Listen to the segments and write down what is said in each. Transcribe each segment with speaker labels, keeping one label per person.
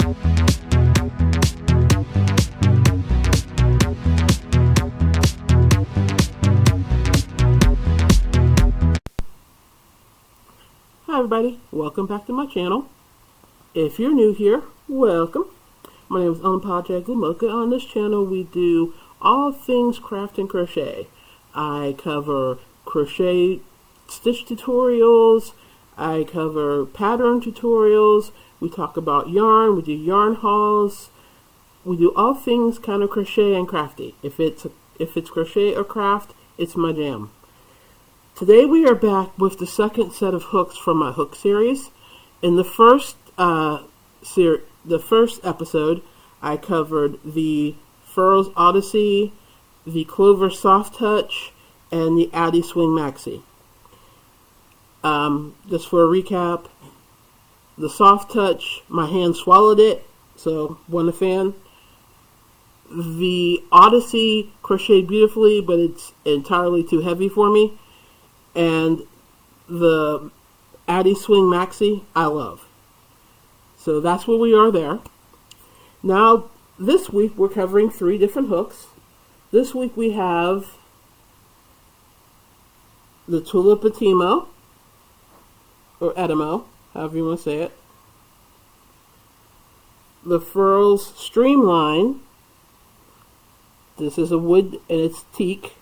Speaker 1: Hi everybody, welcome back to my channel. If you're new here, welcome. My name is Unapologetically Mocha. On this channel we do all things craft and crochet. I cover crochet stitch tutorials, I cover pattern tutorials, we talk about yarn, we do yarn hauls, we do all things kind of crochet and crafty. If it's crochet or craft, it's my jam. Today we are back with the second set of hooks from my hook series. In the first episode, I covered the Furls Odyssey, the Clover Soft Touch, and the Addy Swing Maxi. Just for a recap, the Soft Touch, my hand swallowed it, so wasn't a fan. The Odyssey crocheted beautifully, but it's entirely too heavy for me. And the Addy Swing Maxi, I love. So that's where we are there. Now, this week we're covering 3 different hooks. This week we have the Tulip Etimo, or Etimo, however you want to say it. The Furls Streamline. This is a wood and it's teak.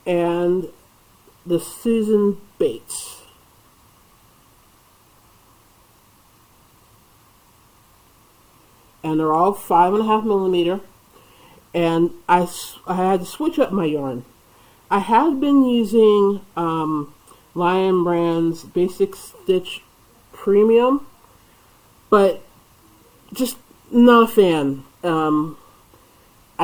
Speaker 1: And the Susan Bates. And they're all 5.5 millimeter. And I had to switch up my yarn. I had been using Lion Brand's Basic Stitch Premium, but just not a fan. I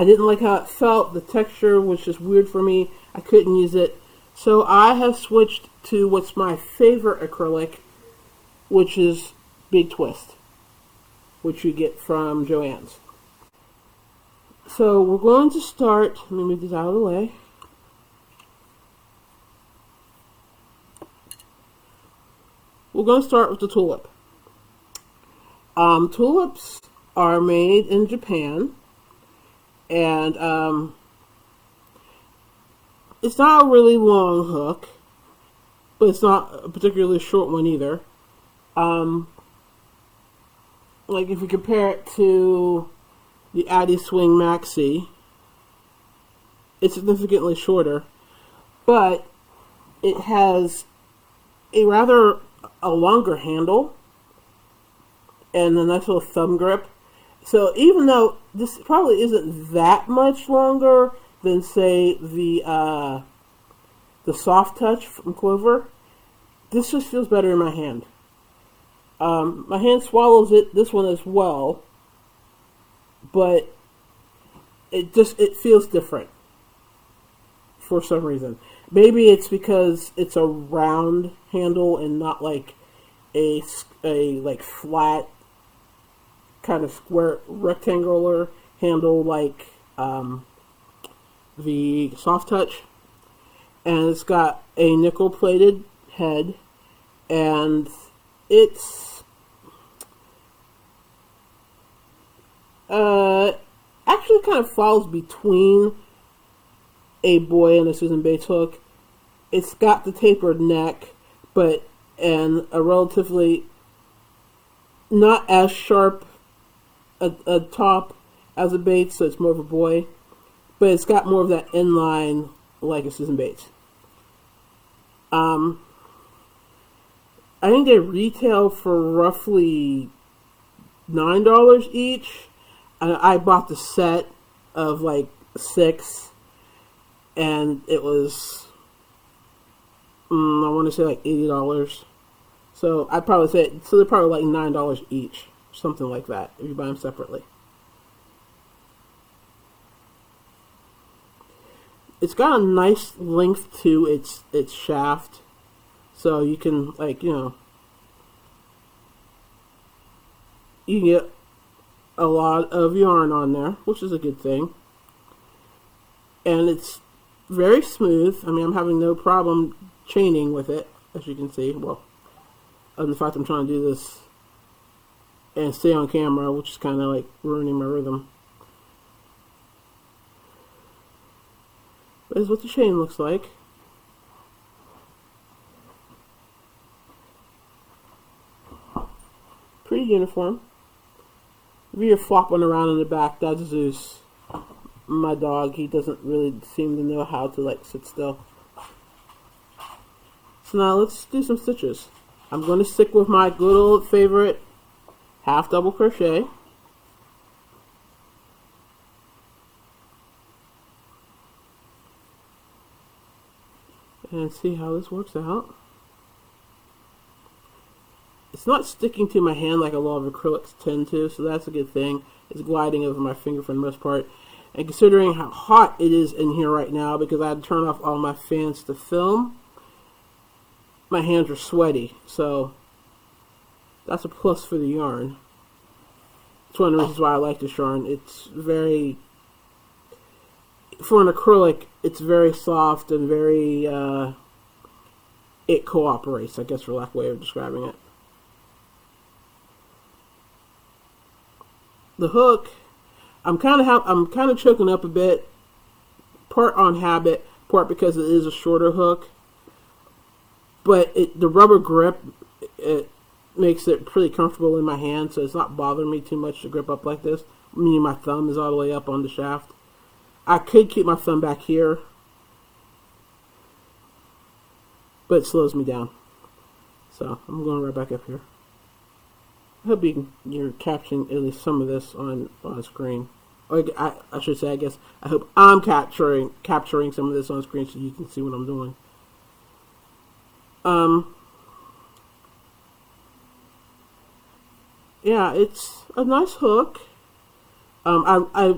Speaker 1: didn't like how it felt. The texture was just weird for me. I couldn't use it. So I have switched to what's my favorite acrylic, which is Big Twist, which you get from Joann's. So we're going to start, let me move this out of the way. We're going to start with the tulip. Tulips are made in Japan, and it's not a really long hook, but it's not a particularly short one either. Like if you compare it to the Addy Swing Maxi, it's significantly shorter, but it has a longer handle and a nice little thumb grip. So even though this probably isn't that much longer than, say, the Soft Touch from Clover, this just feels better in my hand. My hand swallows this one as well, but it feels different for some reason. Maybe it's because it's a round handle and not like a like flat kind of square rectangular handle like the Soft Touch. And it's got a nickel plated head, and it's actually kind of falls between a boy and a Susan Bates hook. It's got the tapered neck, and a relatively not as sharp a top as a Bates, so it's more of a boy, but it's got more of that inline like a Susan Bates. I think they retail for roughly $9 each. And I bought the set of like 6, and it was, I want to say like $80. So I'd probably say, so they're probably like $9 each, something like that, if you buy them separately. It's got a nice length to its shaft, so you can, like, you can get a lot of yarn on there, which is a good thing. And it's very smooth. I mean, I'm having no problem chaining with it, as you can see. Well, of the fact I'm trying to do this and stay on camera, which is kind of like ruining my rhythm. But this is what the chain looks like. Pretty uniform. If you're flopping around in the back, that's Zeus. My dog, he doesn't really seem to know how to like sit still. So now let's do some stitches. I'm going to stick with my good old favorite half double crochet. And see how this works out. It's not sticking to my hand like a lot of acrylics tend to, so that's a good thing. It's gliding over my finger for the most part. And considering how hot it is in here right now, because I had to turn off all my fans to film, my hands are sweaty, so that's a plus for the yarn. It's one of the reasons why I like this yarn. It's very, for an acrylic, it's very soft and very, it cooperates, I guess, for lack of a way of describing it. The hook, I'm kind of choking up a bit, part on habit, part because it is a shorter hook. But the rubber grip, it makes it pretty comfortable in my hand, so it's not bothering me too much to grip up like this. Meaning my thumb is all the way up on the shaft. I could keep my thumb back here, but it slows me down. So I'm going right back up here. I hope you're capturing at least some of this on screen. Or I should say, I guess, I hope I'm capturing some of this on screen so you can see what I'm doing. Yeah, it's a nice hook. I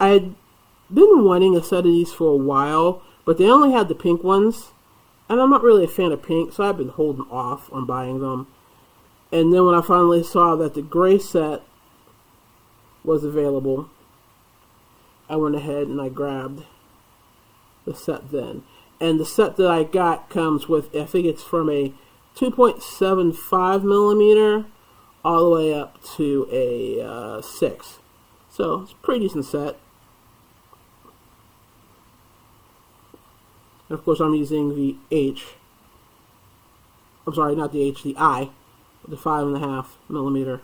Speaker 1: had been wanting a set of these for a while, but they only had the pink ones, and I'm not really a fan of pink, so I've been holding off on buying them. And then when I finally saw that the gray set was available, I went ahead and I grabbed the set then. And the set that I got comes with, I think it's from a 2.75 millimeter all the way up to a 6. So it's a pretty decent set. And of course I'm using the I'm sorry, not the H, the I, the 5.5 millimeter.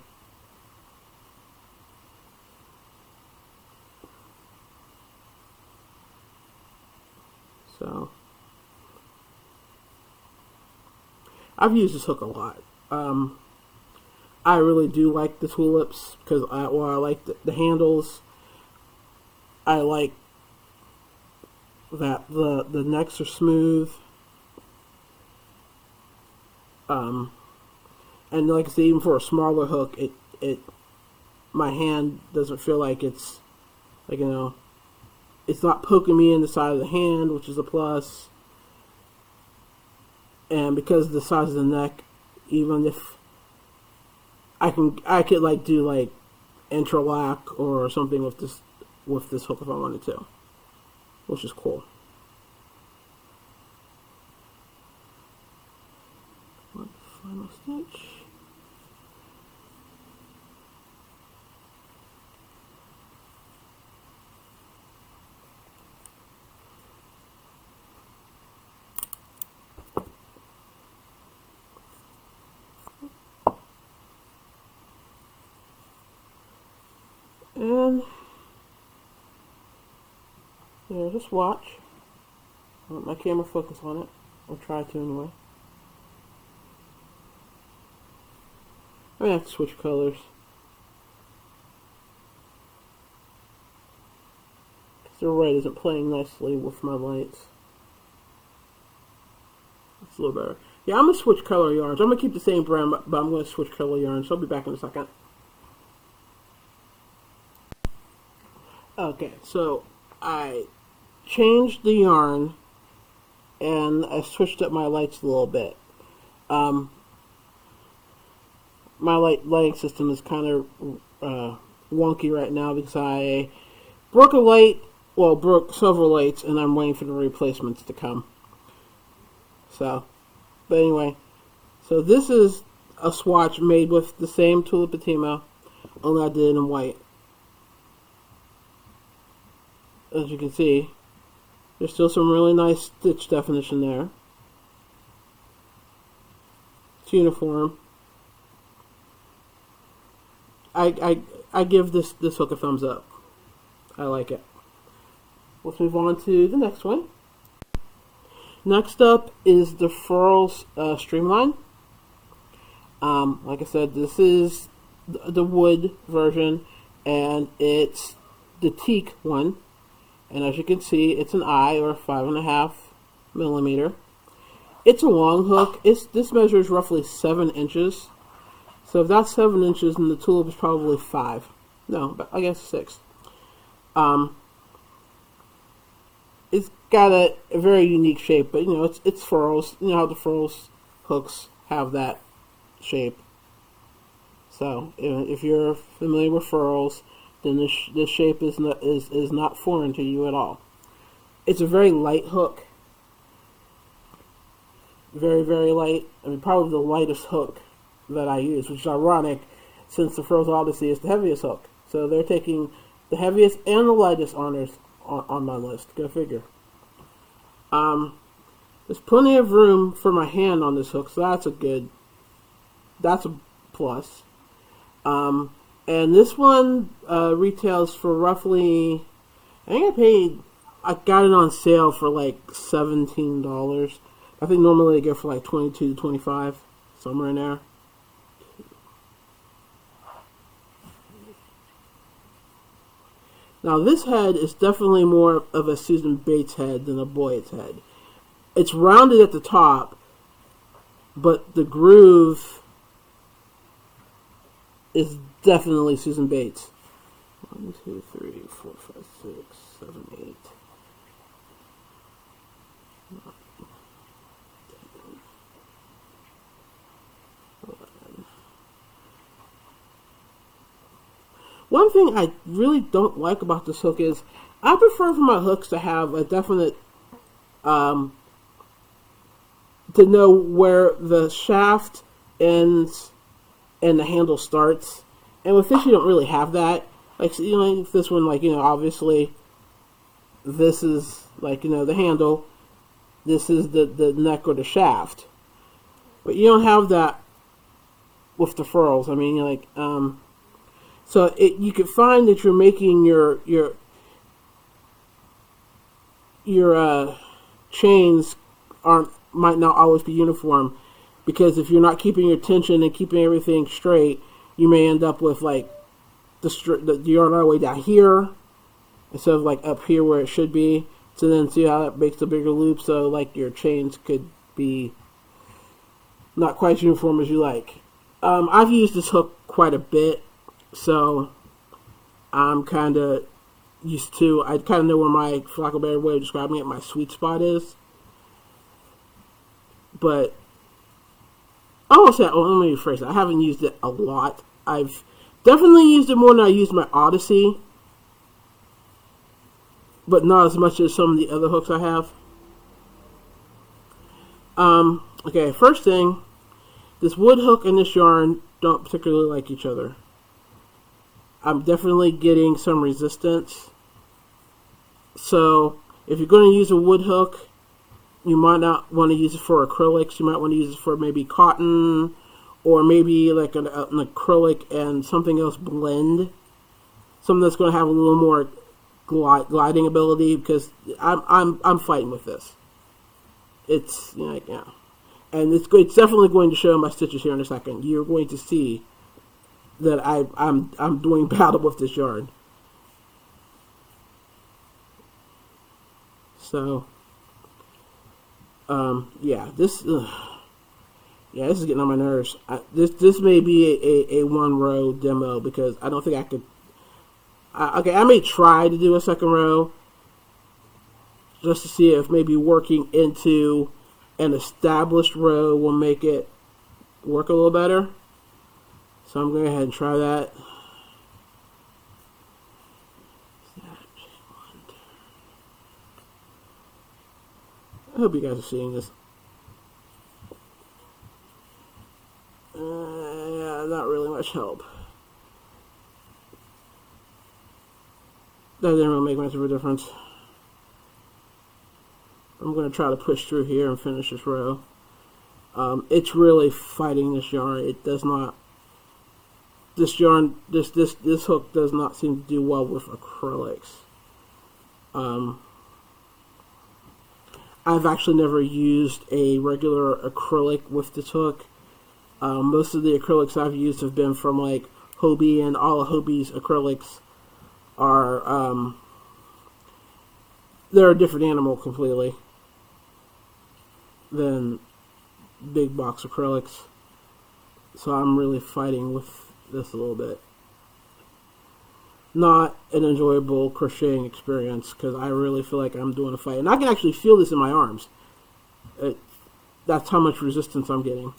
Speaker 1: So I've used this hook a lot. I really do like the tulips because I like the handles. I like that the necks are smooth. And like I say, even for a smaller hook, my hand doesn't feel like it's like, it's not poking me in the side of the hand, which is a plus. And because of the size of the neck, even if I could like do like interlock or something with this hook if I wanted to, which is cool. One final stitch. And there's a swatch. I want my camera focus on it. I'll try to anyway. I'm gonna have to switch colors. Because the red isn't playing nicely with my lights. It's a little better. Yeah, I'm gonna switch color yarns. I'm gonna keep the same brand, but I'm gonna switch color yarns. So I'll be back in a second. Okay, so I changed the yarn and I switched up my lights a little bit. My lighting system is kind of wonky right now because I broke a light, well, broke several lights, and I'm waiting for the replacements to come. So, but anyway, So this is a swatch made with the same Tulip Etimo, only I did it in white. As you can see, there's still some really nice stitch definition there. It's uniform. I give this hook a thumbs up. I like it. Let's move on to the next one. Next up is the Furls Streamline. Like I said, this is the wood version, and it's the teak one. And as you can see, it's an eye, or 5.5 millimeter. It's a long hook. This measures roughly 7 inches. So if that's 7 inches, then the tulip is probably 5. No, but I guess 6. It's got a very unique shape, but you know, it's furls. You know how the furls hooks have that shape. So if you're familiar with furls, then this shape is not foreign to you at all. It's a very light hook. Very, very light. I mean, probably the lightest hook that I use, which is ironic since the Furls Odyssey is the heaviest hook. So they're taking the heaviest and the lightest honors on my list. Go figure. There's plenty of room for my hand on this hook, so that's a plus. And this one retails for roughly, I got it on sale for like $17. I think normally they go for like $22 to $25, somewhere in there. Now this head is definitely more of a Susan Bates head than a Boyd's head. It's rounded at the top, but the groove is definitely Susan Bates. 1, 2, 3, 4, 5, 6, 7, 8. 9, 10, 11. One thing I really don't like about this hook is I prefer for my hooks to have a definite to know where the shaft ends and the handle starts. And with this, you don't really have that. Like, you know, this one, like, you know, obviously, this is, like, you know, the handle. This is the neck or the shaft. But you don't have that with the furls. I mean, like, so you could find that you're making your chains might not always be uniform, because if you're not keeping your tension and keeping everything straight, you may end up with like the yarn all the way down here instead of like up here where it should be. So then see how that makes a bigger loop, so like your chains could be not quite as uniform as you like. I've used this hook quite a bit, so I'm kind of used to, I kind of know where my, for lack of a better way of describing it, my sweet spot is. But I won't say, let me rephrase it. I haven't used it a lot. I've definitely used it more than I used my Odyssey, but not as much as some of the other hooks I have. Okay, first thing, this wood hook and this yarn don't particularly like each other. I'm definitely getting some resistance. So if you're going to use a wood hook, you might not want to use it for acrylics. You might want to use it for maybe cotton, or maybe like an acrylic and something else blend. Something that's going to have a little more gliding ability, because I'm fighting with this. It's, you know, yeah, and it's definitely going to show in my stitches here in a second. You're going to see that I'm doing battle with this yarn. So yeah, this is getting on my nerves. This may be a one row demo, because I don't think I could. Okay, I may try to do a second row just to see if maybe working into an established row will make it work a little better. So I'm going to go ahead and try that. I hope you guys are seeing this. not really much help. That didn't really make much of a difference. I'm going to try to push through here and finish this row. It's really fighting this yarn. It does not. This yarn, this hook does not seem to do well with acrylics. I've actually never used a regular acrylic with this hook. Most of the acrylics I've used have been from like Hobie, and all of Hobie's acrylics are they're a different animal completely than big box acrylics. So I'm really fighting with this a little bit. Not an enjoyable crocheting experience because I really feel like I'm doing a fight. And I can actually feel this in my arms. That's how much resistance I'm getting.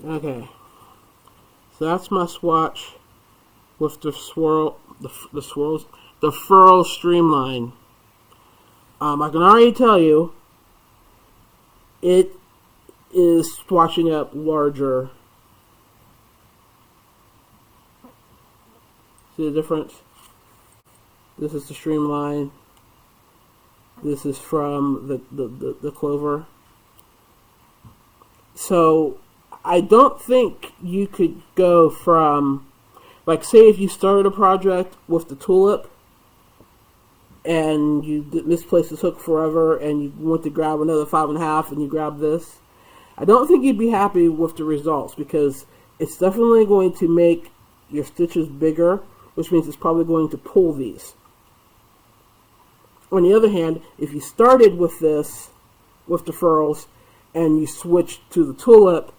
Speaker 1: Okay, so that's my swatch with the Furls Streamline. I can already tell you, it is swatching up larger. See the difference? This is the Streamline. This is from the Clover. So I don't think you could go from, like, say if you started a project with the Tulip and you misplaced this hook forever and you went to grab another 5.5 and you grab this, I don't think you'd be happy with the results because it's definitely going to make your stitches bigger, which means it's probably going to pull these. On the other hand, if you started with this, with the Furls, and you switched to the Tulip,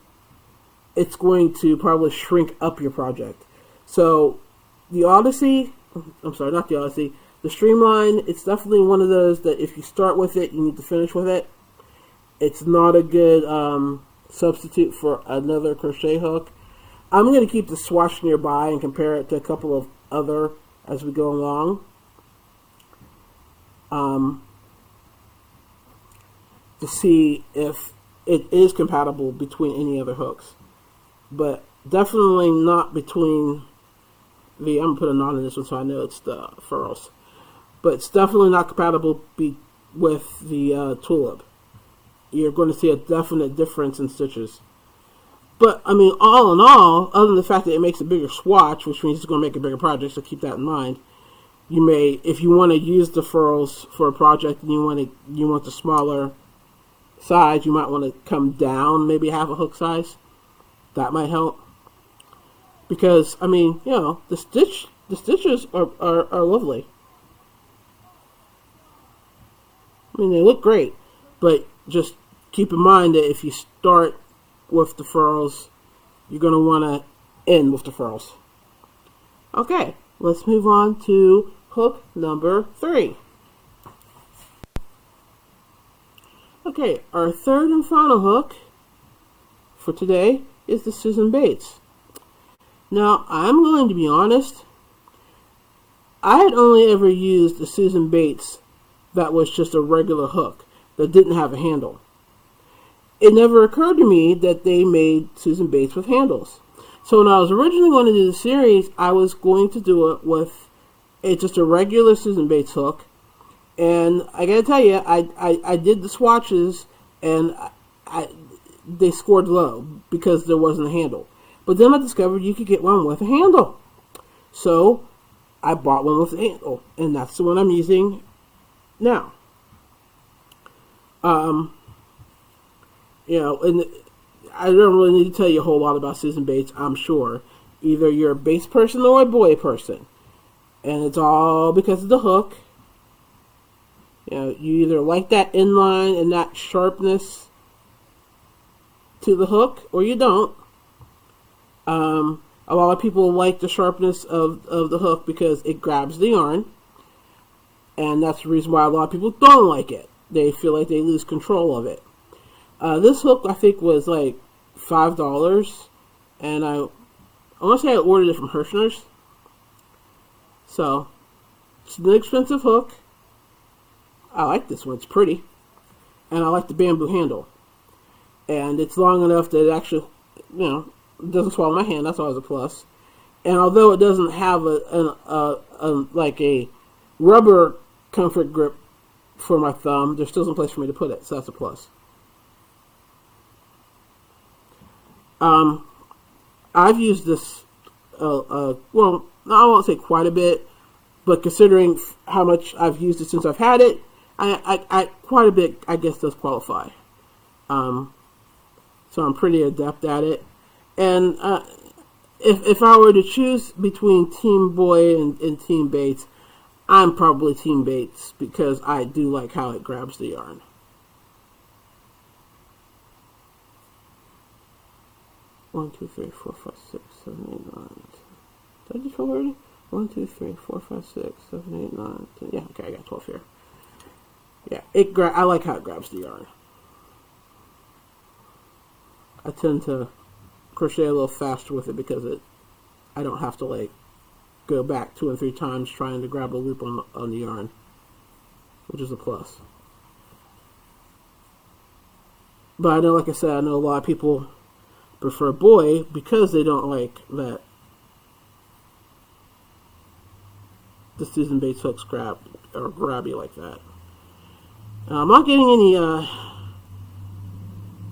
Speaker 1: it's going to probably shrink up your project. So the Odyssey, I'm sorry, not the Odyssey, the Streamline, it's definitely one of those that if you start with it, you need to finish with it. It's not a good substitute for another crochet hook. I'm going to keep the swatch nearby and compare it to a couple of other as we go along. To see if it is compatible between any other hooks. But definitely not between the, I'm going to put a knot in this one so I know it's the Furls. But it's definitely not compatible with the Tulip. You're going to see a definite difference in stitches. But, I mean, all in all, other than the fact that it makes a bigger swatch, which means it's going to make a bigger project, so keep that in mind. You may, if you want to use the Furls for a project and you want the smaller size, you might want to come down maybe half a hook size. That might help. Because, I mean, you know, the stitches are lovely. I mean, they look great. But just keep in mind that if you start with the Furls, you're going to want to end with the Furls. Okay, let's move on to hook number 3. Okay, our third and final hook for today is the Susan Bates. Now, I'm going to be honest, I had only ever used the Susan Bates that was just a regular hook that didn't have a handle. It never occurred to me that they made Susan Bates with handles. So when I was originally going to do the series, I was going to do it with just a regular Susan Bates hook. And I gotta tell you, I did the swatches and they scored low because there wasn't a handle. But then I discovered you could get one with a handle. So I bought one with a handle, and that's the one I'm using now. You know, and I don't really need to tell you a whole lot about Susan Bates, I'm sure. Either you're a Bates person or a boy person. And it's all because of the hook. You know, you either like that inline and that sharpness to the hook, or you don't. A lot of people like the sharpness of the hook because it grabs the yarn. And that's the reason why a lot of people don't like it. They feel like they lose control of it. This hook I think was like $5, and I want to say I ordered it from Hirschner's. So it's an inexpensive hook. I like this one; it's pretty, and I like the bamboo handle, and it's long enough that it actually, it doesn't swallow my hand. That's always a plus. And although it doesn't have like a rubber comfort grip for my thumb, there's still some place for me to put it, so that's a plus. I've used this, well, I won't say quite a bit, but considering how much I've used it since I've had it, I quite a bit, I guess, does qualify. So I'm pretty adept at it. And if I were to choose between Team Boy and Team Bates, I'm probably Team Bates because I do like how it grabs the yarn. One, two, three, four, five, six, 7, 8, 9. Did I just roll already? 1, 2, 3, 4, 5, 6, 7, 8, 9, 10. Yeah, okay, I got 12 here. Yeah, I like how it grabs the yarn. I tend to crochet a little faster with it because I don't have to like go back 2 and 3 times trying to grab a loop on the yarn, which is a plus. But I know, like I said, I know a lot of people prefer Boy because they don't like that the Susan Bates hooks grab you like that. I'm not getting any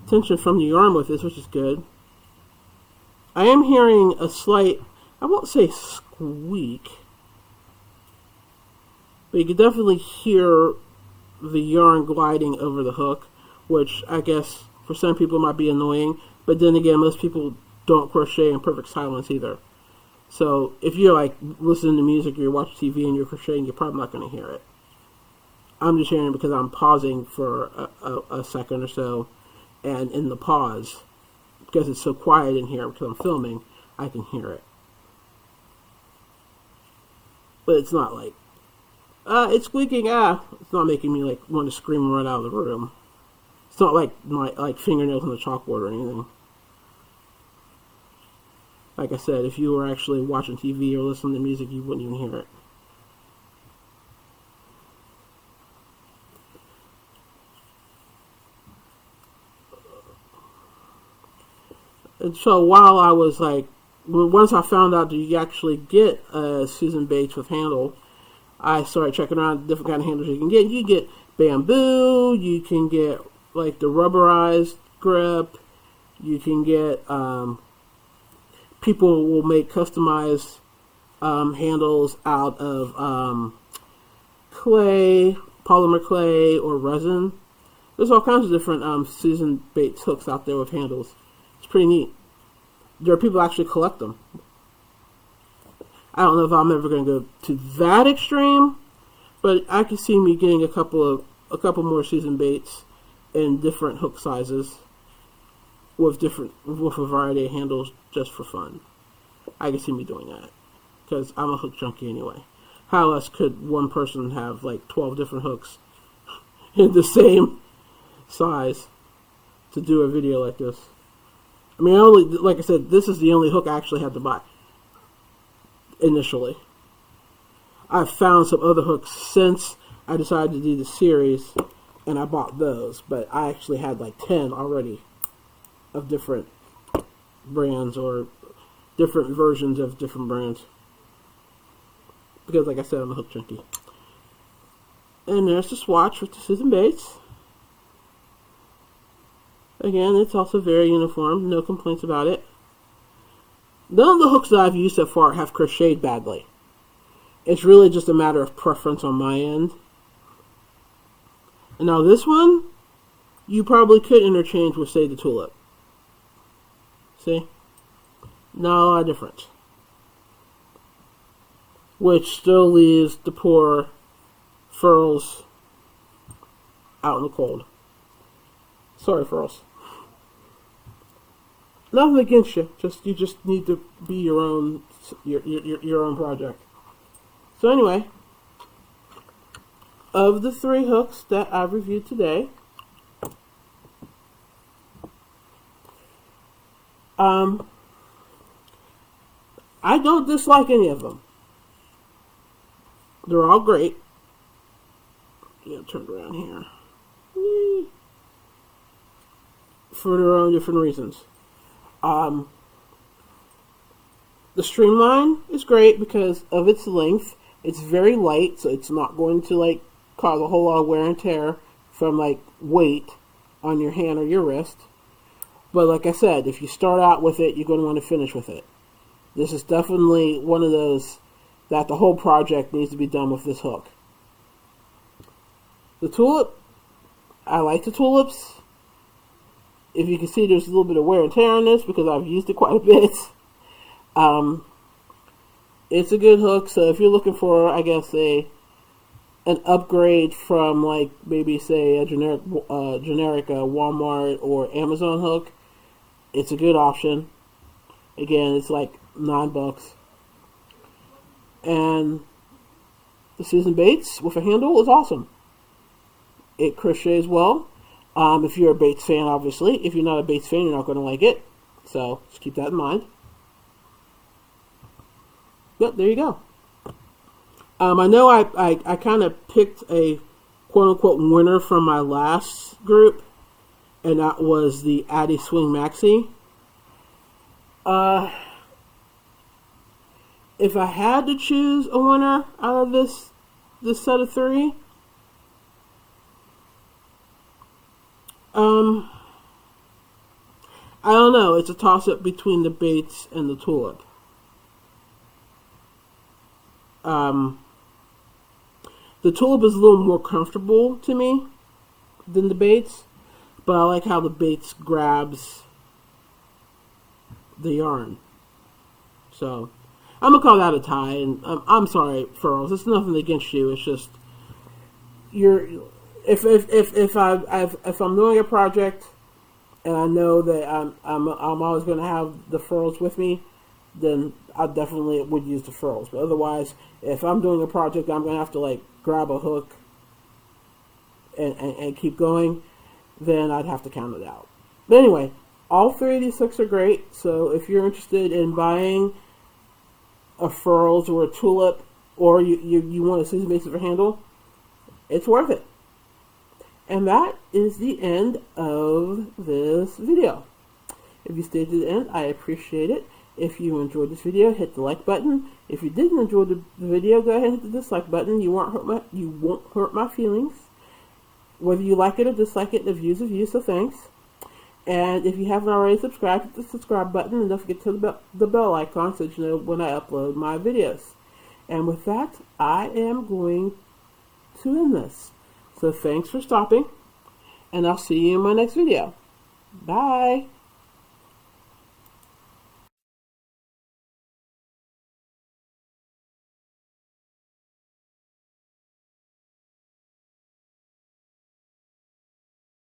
Speaker 1: tension from the yarn with this, which is good. I am hearing a slight, I won't say squeak, but you can definitely hear the yarn gliding over the hook, which I guess for some people might be annoying, but then again, most people don't crochet in perfect silence either. So if you're like listening to music or you're watching TV and you're crocheting, you're probably not going to hear it. I'm just hearing it because I'm pausing for a second or so, and in the pause, because it's so quiet in here because I'm filming, I can hear it. But it's not like, it's squeaking, it's not making me like want to scream and run out of the room. It's not like my fingernails on the chalkboard or anything. Like I said, if you were actually watching TV or listening to music, you wouldn't even hear it. And so while I was like, once I found out that you actually get a Susan Bates with handle, I started checking around different kind of handles you can get. You get bamboo, you can get like the rubberized grip, you can get, people will make customized handles out of clay, polymer clay, or resin. There's all kinds of different Susan Bates hooks out there with handles. It's pretty neat. There are people who actually collect them. I don't know if I'm ever going to go to that extreme, but I can see me getting a couple more Susan Bates in different hook sizes with a variety of handles just for fun. I can see me doing that because I'm a hook junkie anyway. How else could one person have like 12 different hooks in the same size to do a video like this? I mean, like I said, this is the only hook I actually had to buy initially. I've found some other hooks since I decided to do the series, and I bought those, but I actually had like 10 already of different brands or different versions of different brands. Because, like I said, I'm a hook junkie. And there's the swatch with the Susan Bates. Again, it's also very uniform. No complaints about it. None of the hooks that I've used so far have crocheted badly. It's really just a matter of preference on my end. And now this one, you probably could interchange with, say, the Tulip. See? Not a lot of difference. Which still leaves the poor Furls out in the cold. Sorry, Furls. Nothing against you. You just need to be your own project. So anyway, of the 3 hooks that I've reviewed today, I don't dislike any of them. They're all great. Yeah, turned around here. Whee. For their own different reasons. The Streamline is great because of its length. It's very light, so it's not going to like cause a whole lot of wear and tear from like weight on your hand or your wrist. But like I said, if you start out with it, you're going to want to finish with it. This is definitely one of those that the whole project needs to be done with this hook. The Tulip, I like the Tulips. If you can see, there's a little bit of wear and tear on this because I've used it quite a bit. It's a good hook, so if you're looking for, I guess, an upgrade from like maybe say a generic Walmart or Amazon hook, it's a good option. Again, it's like $9, and the Susan Bates with a handle is awesome. It crochets well. If you're a Bates fan, obviously. If you're not a Bates fan, you're not going to like it. So just keep that in mind. Yep, there you go. I know I kind of picked a quote-unquote winner from my last group, and that was the Addy Swing Maxi. If I had to choose a winner out of this set of three, I don't know. It's a toss-up between the Bates and the Tulip. The Tulip is a little more comfortable to me than the Bates, but I like how the Bates grabs the yarn. So I'm gonna call that a tie, and I'm sorry, Furls. It's nothing against you. It's just if I'm doing a project and I know that I'm always going to have the Furls with me, then I definitely would use the Furls. But otherwise, if I'm doing a project, I'm going to have to like grab a hook and keep going, then I'd have to count it out. But anyway, all three of these hooks are great. So if you're interested in buying a Furls or a Tulip, or you want a Susan Bates for handle, it's worth it. And that is the end of this video. If you stayed to the end, I appreciate it. If you enjoyed this video, hit the like button. If you didn't enjoy the video, go ahead and hit the dislike button. You won't hurt my feelings. Whether you like it or dislike it, the view's a view, so thanks. And if you haven't already subscribed, hit the subscribe button, and don't forget to hit the bell icon so that you know when I upload my videos. And with that, I am going to end this. So thanks for stopping, and I'll see you in my next video. Bye!